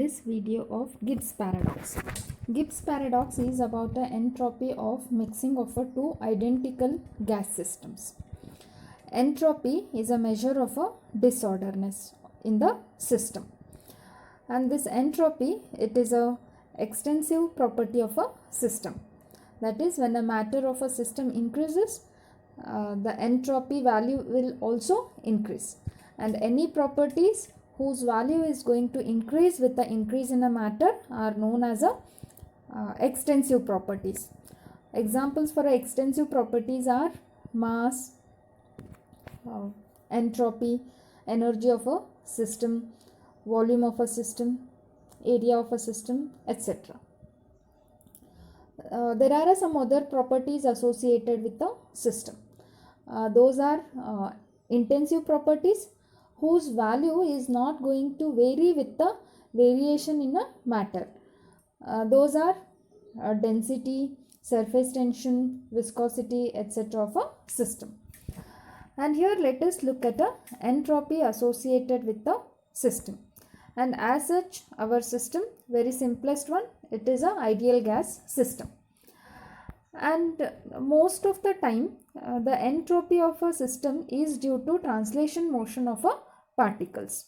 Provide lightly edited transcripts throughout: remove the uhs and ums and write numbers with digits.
this video of Gibbs paradox. Gibbs paradox is about the entropy of mixing of two identical gas systems. Entropy is a measure of a disorderness in the system, and this entropy, it is a extensive property of a system. That is, when the matter of a system increases, the entropy value will also increase, and any properties whose value is going to increase with the increase in the matter are known as a extensive properties. Examples for extensive properties are mass, entropy, energy of a system, volume of a system, area of a system, etc. There are some other properties associated with the system. Those are intensive properties whose value is not going to vary with the variation in a matter. Those are density, surface tension, viscosity, etc. of a system. And here let us look at the entropy associated with the system. And as such, our system, very simplest one, it is an ideal gas system. And most of the time, the entropy of a system is due to translation motion of a particles.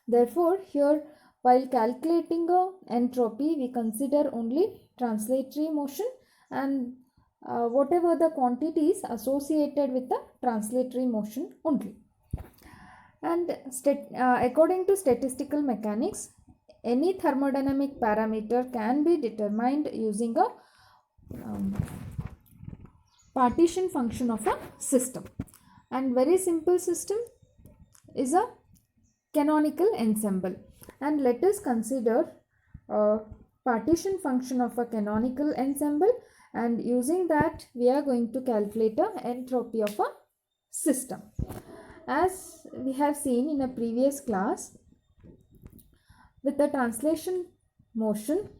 Therefore, here while calculating a entropy, we consider only translatory motion and whatever the quantities associated with the translatory motion only. And according to statistical mechanics, any thermodynamic parameter can be determined using a partition function of a system. And very simple system is a canonical ensemble. And let us consider a partition function of a canonical ensemble, and using that we are going to calculate the entropy of a system. As we have seen in a previous class, with the translation motion,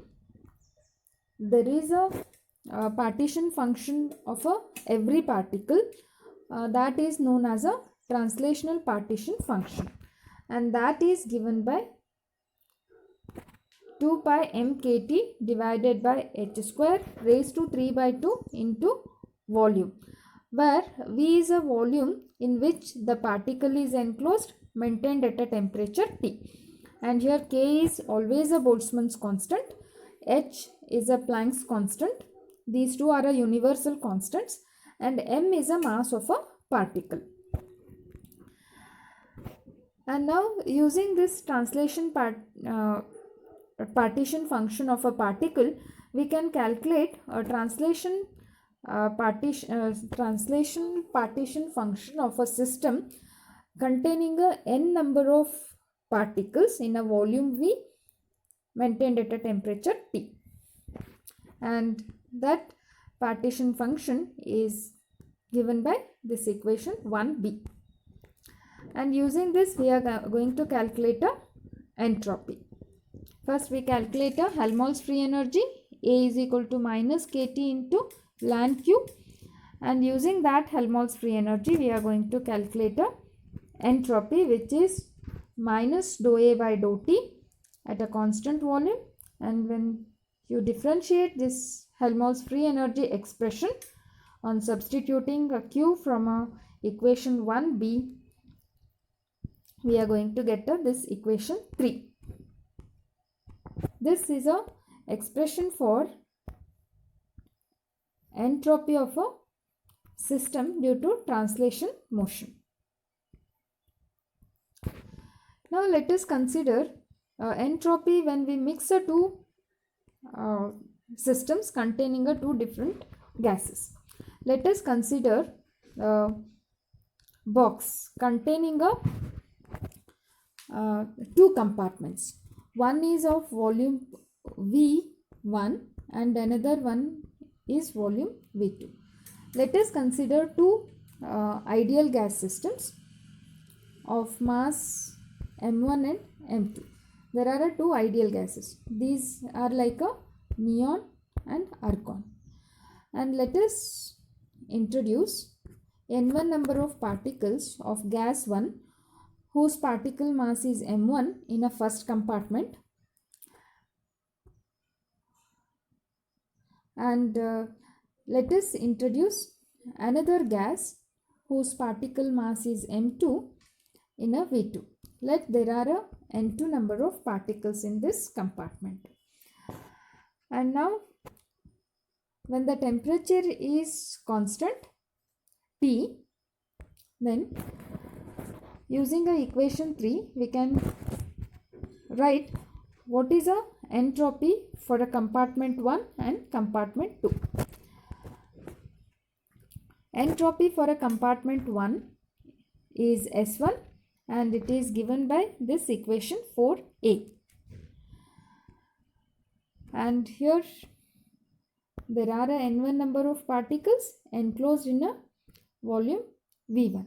there is a partition function of every particle that is known as a translational partition function, and that is given by 2 pi mkt divided by h square raised to 3 by 2 into volume, where V is a volume in which the particle is enclosed, maintained at a temperature T. And here K is always a Boltzmann's constant, H is a Planck's constant. These two are a universal constants, and M is a mass of a particle. And now, using this translation partition function of a particle, we can calculate a translation partition function of a system containing a n number of particles in a volume V maintained at a temperature T. And that partition function is given by this equation 1b. And using this, we are going to calculate a entropy. First, we calculate a Helmholtz free energy. A is equal to minus kT into ln Q. And using that Helmholtz free energy, we are going to calculate a entropy, which is minus dou A by dou T at a constant volume. And when you differentiate this Helmholtz free energy expression on substituting a Q from a equation 1b, we are going to get this equation 3. This is a expression for entropy of a system due to translation motion. Now let us consider entropy when we mix two systems containing two different gases. Let us consider a box containing two compartments. One is of volume V1 and another one is volume V2. Let us consider two ideal gas systems of mass M1 and M2. There are two ideal gases. These are like a neon and argon. And let us introduce n1 number of particles of gas 1 whose particle mass is m1 in a first compartment, and let us introduce another gas whose particle mass is m2 in a V2. There are a n2 number of particles in this compartment. And now when the temperature is constant T, then using a equation 3 we can write what is a entropy for a compartment 1 and compartment 2. Entropy for a compartment 1 is S1 and it is given by this equation 4a. And here there are a n1 number of particles enclosed in a volume V1,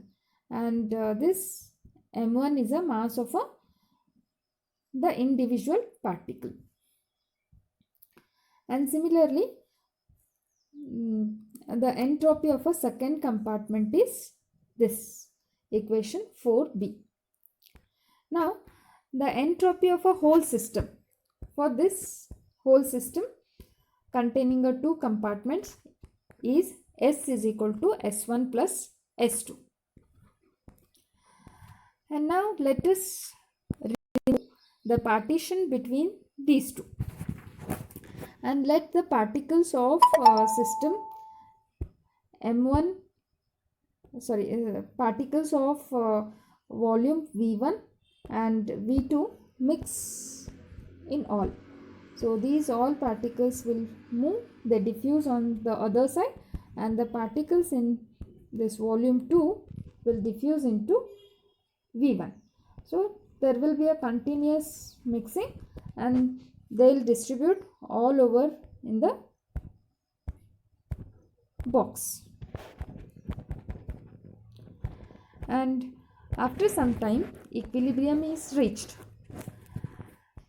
and this m1 is a mass of the individual particle. And similarly, the entropy of a second compartment is this equation 4b. Now the entropy of a whole system, for this whole system containing a two compartments, is S is equal to S1 plus S2. And now let us remove the partition between these two, and let the particles of system M1 particles of volume V1 and V2 mix in all. So these all particles will move, they diffuse on the other side, and the particles in this volume 2 will diffuse into V1. So there will be a continuous mixing and they will distribute all over in the box. And after some time equilibrium is reached.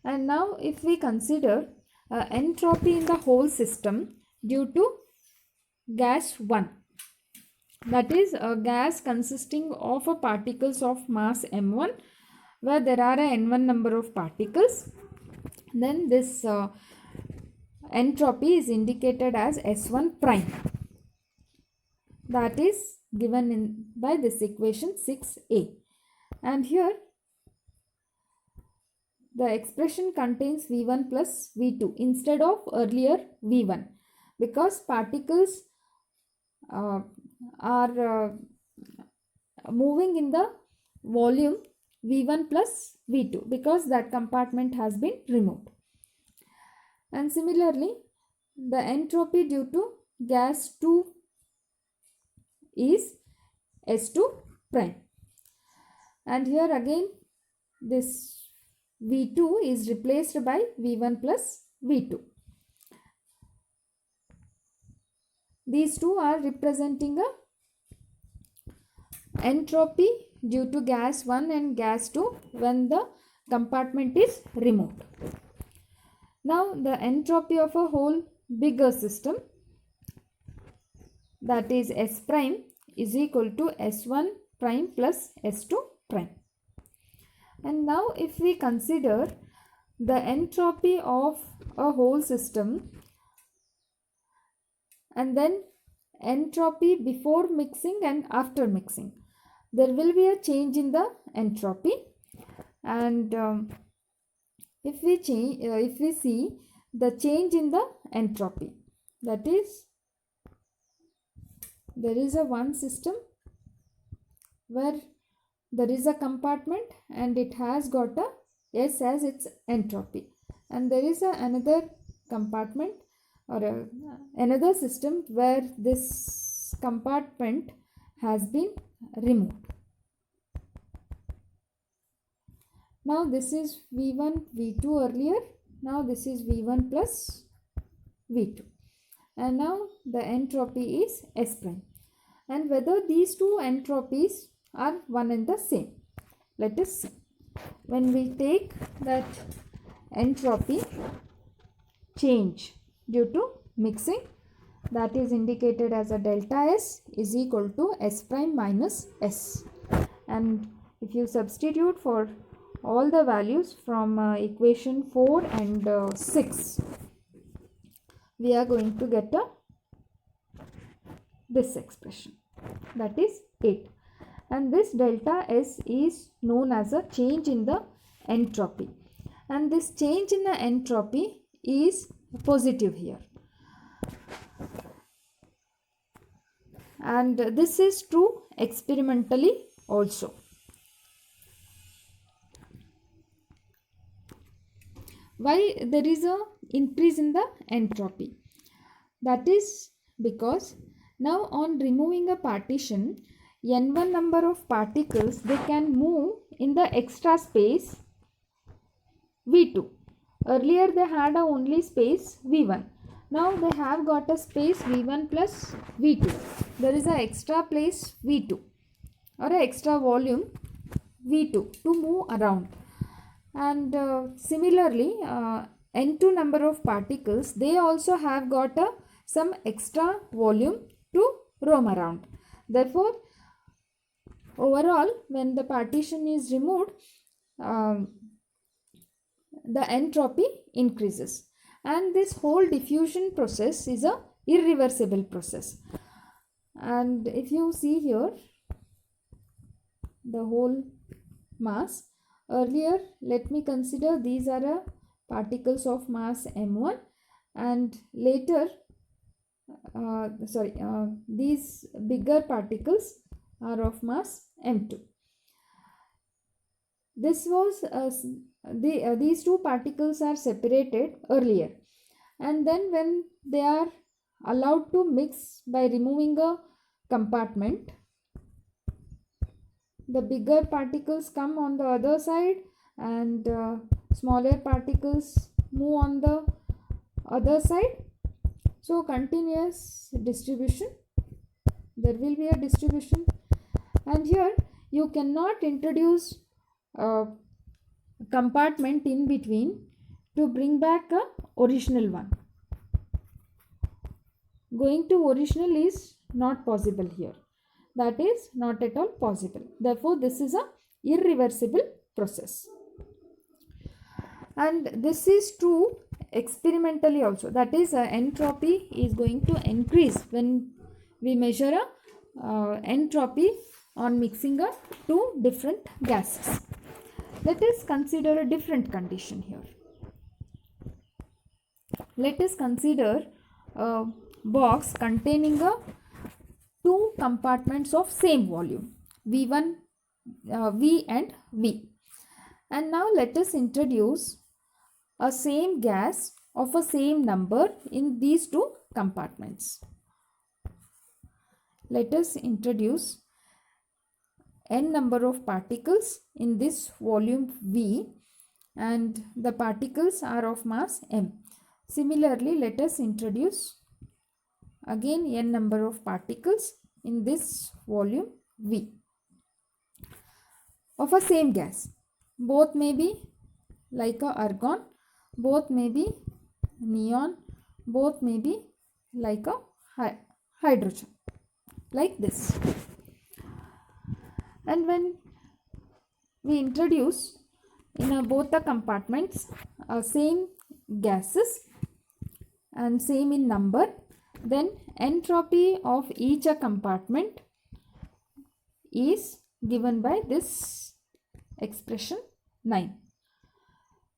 And now if we consider entropy in the whole system due to gas 1, that is a gas consisting of particles of mass m1 where there are a n1 number of particles, then this entropy is indicated as S1 prime, that is given by this equation 6a. And here the expression contains V1 plus V2 instead of earlier V1, because particles are moving in the volume V1 plus V2 because that compartment has been removed. And similarly, the entropy due to gas 2 is S2 prime. And here again this V2 is replaced by V1 plus V2. These two are representing a entropy due to gas 1 and gas 2 when the compartment is removed. Now the entropy of a whole bigger system, that is S prime, is equal to S1 prime plus S2 prime. And now if we consider the entropy of a whole system and then entropy before mixing and after mixing, there will be a change in the entropy. And if we see the change in the entropy, that is there is a one system where there is a compartment and it has got a S as its entropy, and there is another compartment or another system where this compartment has been removed. Now this is V1 V2 earlier, now this is V1 plus V2, and now the entropy is S prime. And whether these two entropies are one and the same, let us see. When we take that entropy change due to mixing, that is indicated as a delta S is equal to S prime minus S. And if you substitute for all the values from equation 4 and 6, we are going to get this expression, that is 8. And this delta S is known as a change in the entropy, and this change in the entropy is positive here, and this is true experimentally also. Why there is a increase in the entropy? That is because now on removing a partition, n1 number of particles, they can move in the extra space V2. Earlier they had only space V1. Now they have got a space V1 plus V2. There is an extra place V2 or an extra volume V2 to move around. And similarly, n2 number of particles, they also have got some extra volume to roam around. Therefore, overall, when the partition is removed, the entropy increases, and this whole diffusion process is a irreversible process. And if you see here the whole mass, earlier let me consider these are particles of mass m1, and later these bigger particles are of mass m2. This was these two particles are separated earlier, and then when they are allowed to mix by removing a compartment, the bigger particles come on the other side and smaller particles move on the other side. So continuous distribution, there will be a distribution, and here you cannot introduce a compartment in between to bring back a original one. Going to original is not possible here. That is not at all possible. Therefore, this is a irreversible process. And this is true experimentally also. That is, entropy is going to increase when we measure entropy on mixing two different gases. Let us consider a different condition here. Let us consider a box containing two compartments of same volume, V1, V and V. And now let us introduce a same gas of a same number in these two compartments. Let us introduce n number of particles in this volume V, and the particles are of mass m. Similarly, let us introduce again n number of particles in this volume V of a same gas. Both may be like a argon, both may be neon, both may be like a hydrogen, like this. And when we introduce in both the compartments same gases and same in number, then entropy of each compartment is given by this expression 9.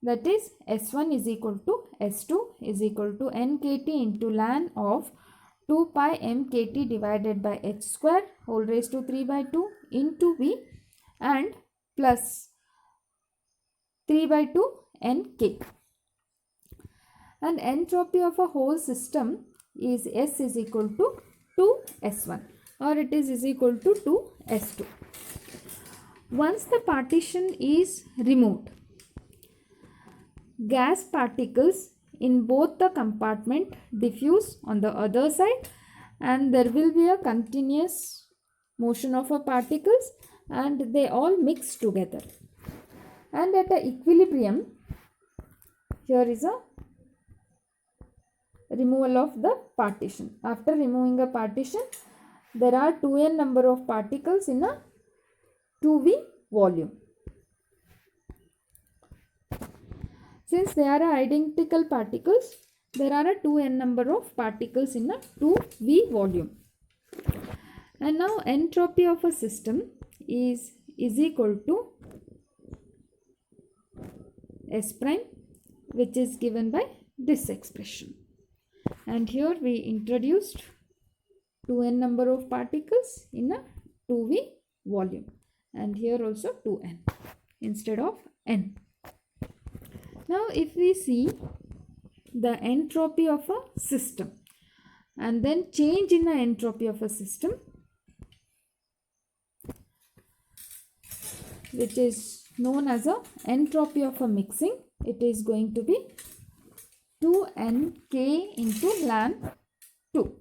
That is, S1 is equal to S2 is equal to nkt into ln of 2 pi mkt divided by h square whole raised to 3 by 2 into V, and plus 3 by 2 nk. And entropy of a whole system is S is equal to 2S1, or it is equal to 2S2. Once the partition is removed, gas particles in both the compartment diffuse on the other side, and there will be a continuous motion of particles, and they all mix together. And at a equilibrium, here is a removal of the partition. After removing a partition, there are 2n number of particles in a 2V volume. Since they are identical particles, there are a 2n number of particles in a 2V volume. And now entropy of a system is equal to S prime, which is given by this expression. And here we introduced 2n number of particles in a 2V volume, and here also 2n instead of n. Now if we see the entropy of a system and then change in the entropy of a system, which is known as a entropy of a mixing, it is going to be 2nk into ln 2.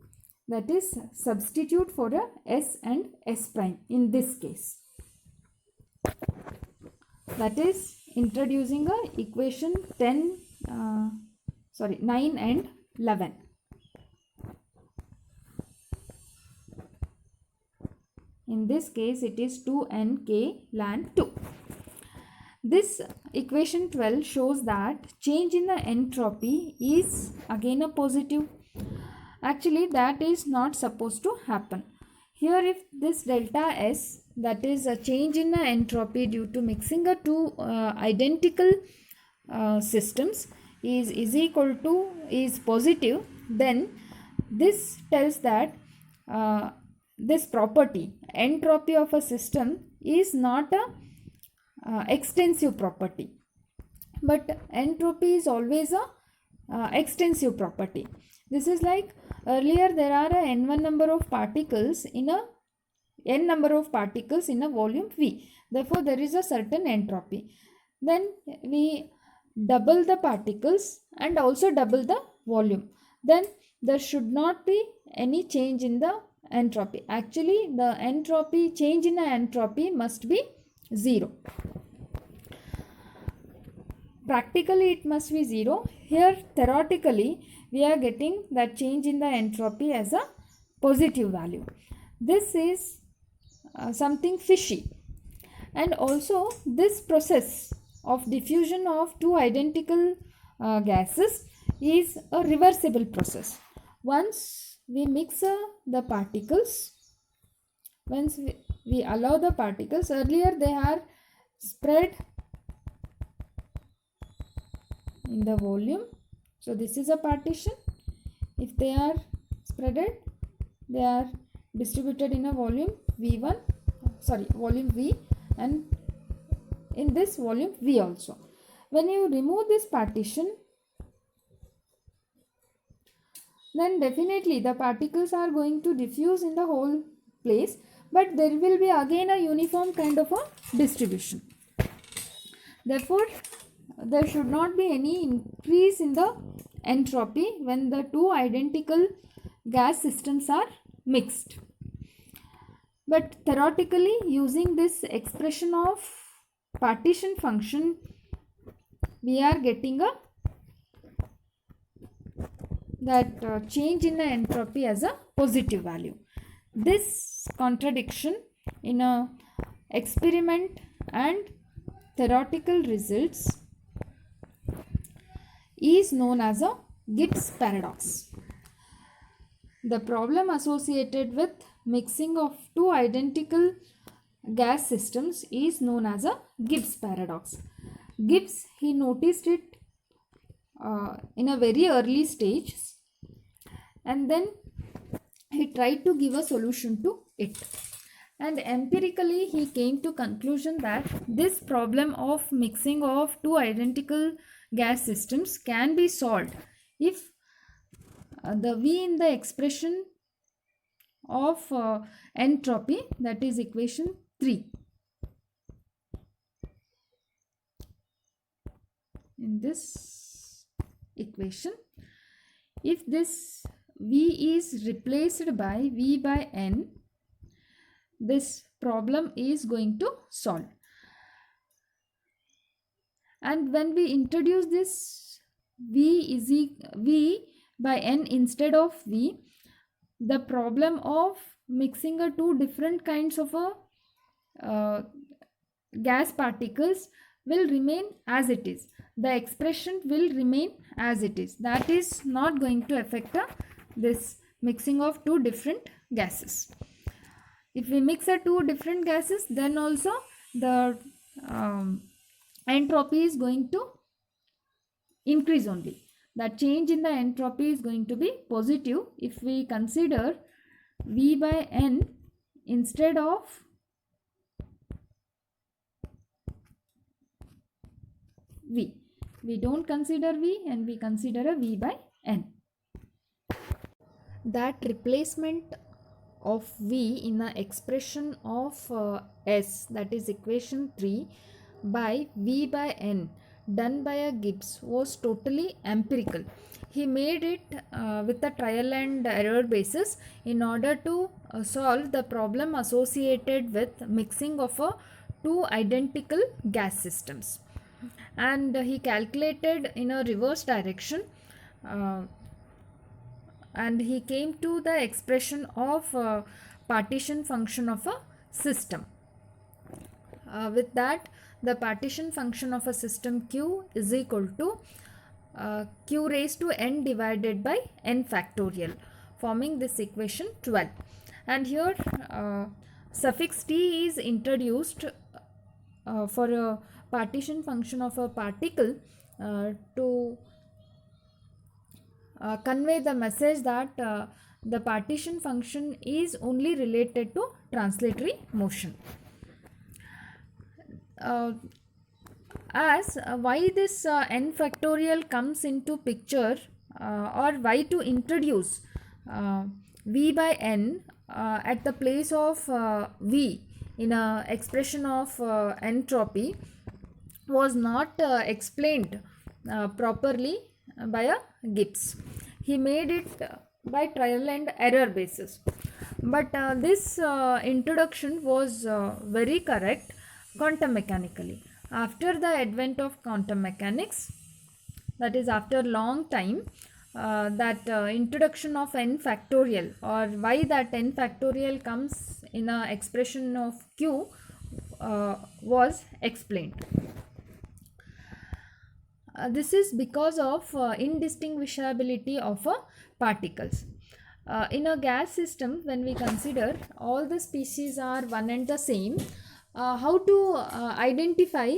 That is, substitute for a S and S prime in this case. That is introducing a equation 9 and 11. In this case, it is 2nk ln 2. This equation 12 shows that change in the entropy is again a positive. Actually, that is not supposed to happen. Here, if this delta S, that is a change in the entropy due to mixing a two identical systems, is positive, then this tells that this property, entropy of a system, is not a extensive property, but entropy is always a extensive property. This is like earlier there are a n1 number of particles in a n number of particles in a volume V. Therefore, there is a certain entropy. Then we double the particles and also double the volume. Then there should not be any change in the entropy. Actually, the entropy, change in the entropy must be 0. Practically, it must be 0. Here, theoretically, we are getting that change in the entropy as a positive value. This is something fishy. And also, this process of diffusion of two identical gases is a reversible process. Once we mix the particles, once we allow the particles, earlier they are spread in the volume. So this is a partition. If they are spreaded, they are distributed in a volume volume V, and in this volume V also. When you remove this partition, then definitely the particles are going to diffuse in the whole place, but there will be again a uniform kind of a distribution. Therefore, there should not be any increase in the entropy when the two identical gas systems are mixed. But theoretically, using this expression of partition function, we are getting that change in the entropy as a positive value. This contradiction in a experiment and theoretical results is known as a Gibbs paradox. The problem associated with mixing of two identical gas systems is known as a Gibbs paradox. Gibbs, he noticed it in a very early stage, and then he tried to give a solution to it. And empirically, he came to conclusion that this problem of mixing of two identical gas systems can be solved if the V in the expression of entropy, that is equation 3. In this equation, if this V is replaced by V by N, this problem is going to solve. And when we introduce this V by N instead of V, the problem of mixing two different kinds of gas particles will remain as it is. The expression will remain as it is. That is not going to affect this mixing of two different gases. If we mix two different gases, then also the entropy is going to increase only. That change in the entropy is going to be positive if we consider V by N instead of V. We don't consider V and we consider a V by N. That replacement of V in the expression of S, that is equation 3, by V by N done by a Gibbs was totally empirical. He made it with a trial and error basis in order to solve the problem associated with mixing of two identical gas systems. And he calculated in a reverse direction and he came to the expression of partition function of a system. With that, the partition function of a system Q is equal to Q raised to n divided by n factorial, forming this equation 12. And here suffix t is introduced for a partition function of a particle to convey the message that the partition function is only related to translatory motion. Why this n factorial comes into picture, or why to introduce V by n at the place of V in a expression of entropy was not explained properly by a Gibbs. He made it by trial and error basis. But this introduction was very correct quantum mechanically. After the advent of quantum mechanics, that is after long time, that introduction of n factorial, or why that n factorial comes in a expression of Q was explained. This is because of indistinguishability of particles. In a gas system, when we consider all the species are one and the same, how to identify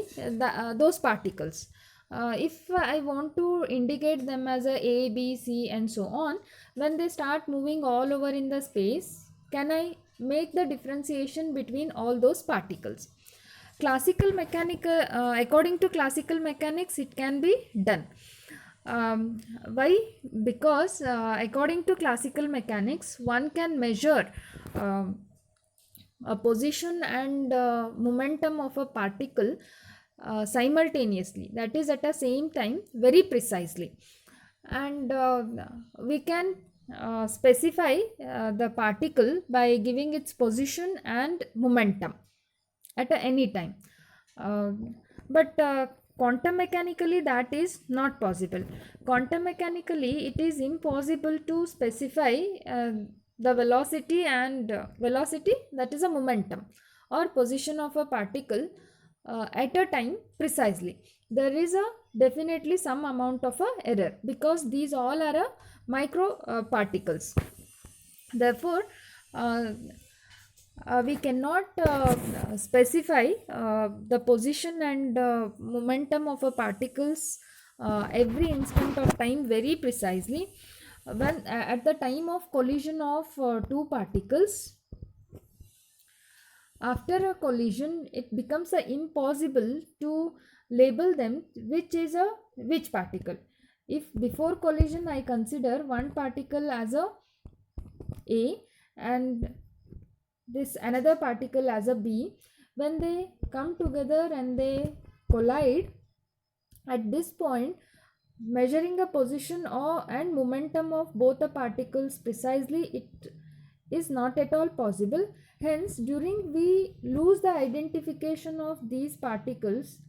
those particles? If I want to indicate them as A, B, C and so on, when they start moving all over in the space, can I make the differentiation between all those particles? Classical mechanical, according to classical mechanics, it can be done. Why? Because according to classical mechanics, one can measure a position and momentum of a particle simultaneously, that is at the same time, very precisely. And we can specify the particle by giving its position and momentum at any time. But quantum mechanically that is not possible. Quantum mechanically it is impossible to specify the velocity and velocity, that is a momentum or position of a particle at a time precisely. There is a definitely some amount of a error because these all are micro particles. Therefore we cannot specify the position and momentum of a particles every instant of time very precisely. When at the time of collision of two particles, after a collision it becomes impossible to label them which is which particle. If before collision I consider one particle as A and this another particle as B, when they come together and they collide, at this point measuring the position and momentum of both the particles precisely, it is not at all possible. Hence during we lose the identification of these particles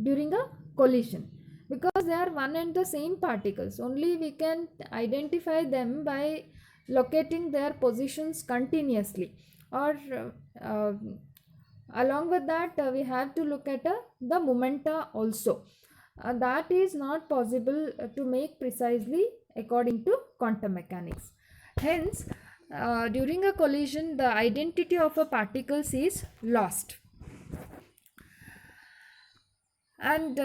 during a collision, because they are one and the same particles. Only we can identify them by locating their positions continuously or Along with that, we have to look at the momenta also. That is not possible to make precisely according to quantum mechanics. Hence, during a collision, the identity of a particles is lost. And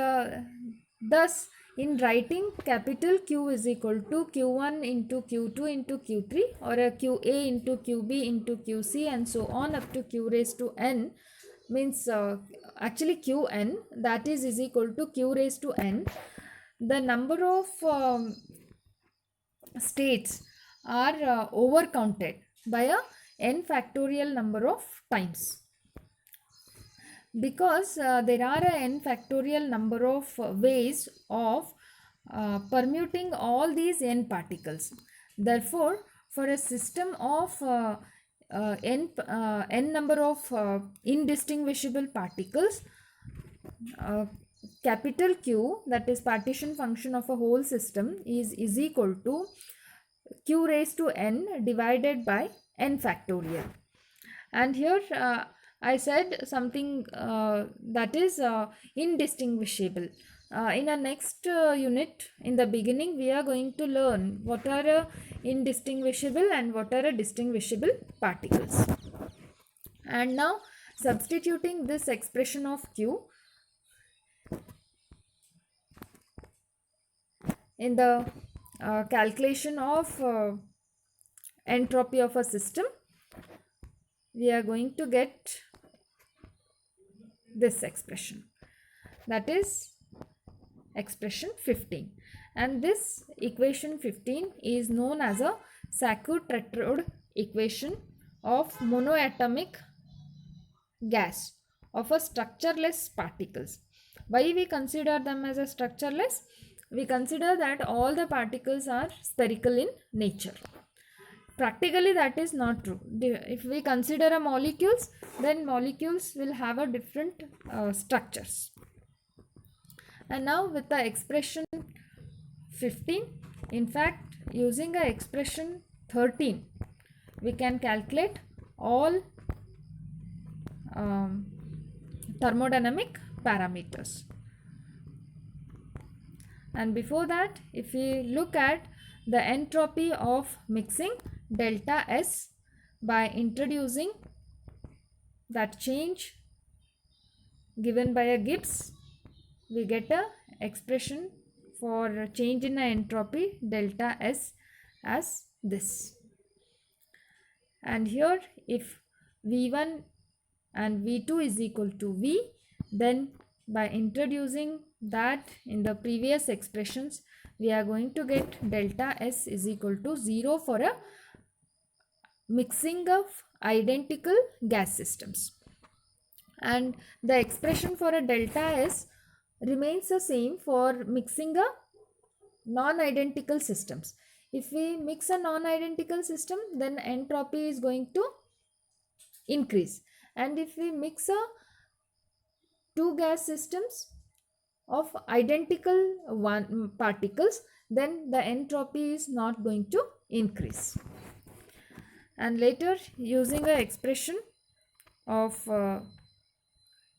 thus, in writing, capital Q is equal to Q1 into Q2 into Q3, or a QA into QB into QC, and so on up to Q raised to N, means actually Qn, that is equal to Q raised to N. The number of states are overcounted by a n factorial number of times, because there are a n factorial number of ways of permuting all these n particles. Therefore, for a system of n number of indistinguishable particles, capital Q, that is partition function of a whole system, is equal to Q raised to n divided by n factorial. And here I said something that is indistinguishable. In our next unit, in the beginning, we are going to learn what are indistinguishable and what are distinguishable particles. And now, substituting this expression of Q in the calculation of entropy of a system, we are going to get this expression, that is expression 15. And this equation 15 is known as a Sackur-Tetrode equation of monoatomic gas of a structureless particles. Why we consider them as a structureless? We consider that all the particles are spherical in nature. Practically, that is not true. If we consider a molecules, then molecules will have a different structures. And now with the expression 15, in fact, using a expression 13, we can calculate all thermodynamic parameters. And before that, if we look at the entropy of mixing delta S by introducing that change given by a Gibbs, we get a expression for change in a entropy delta S as this. And here, if V1 and V2 is equal to V, then by introducing that in the previous expressions, we are going to get delta S is equal to 0 for a mixing of identical gas systems. And the expression for a delta S remains the same for mixing a non-identical systems. If we mix a non-identical system, then entropy is going to increase. And if we mix a two gas systems of identical particles, then the entropy is not going to increase. And later, using an expression of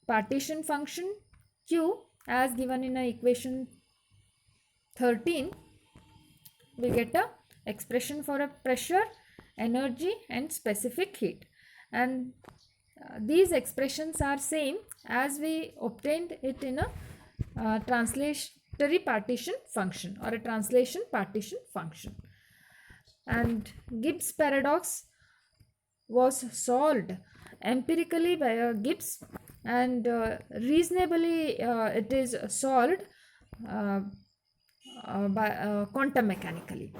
partition function Q as given in equation 13, we get a expression for a pressure, energy and specific heat. And these expressions are same as we obtained it in a translatory partition function or a translation partition function. And Gibbs paradox was solved empirically by Gibbs, and reasonably it is solved by quantum mechanically.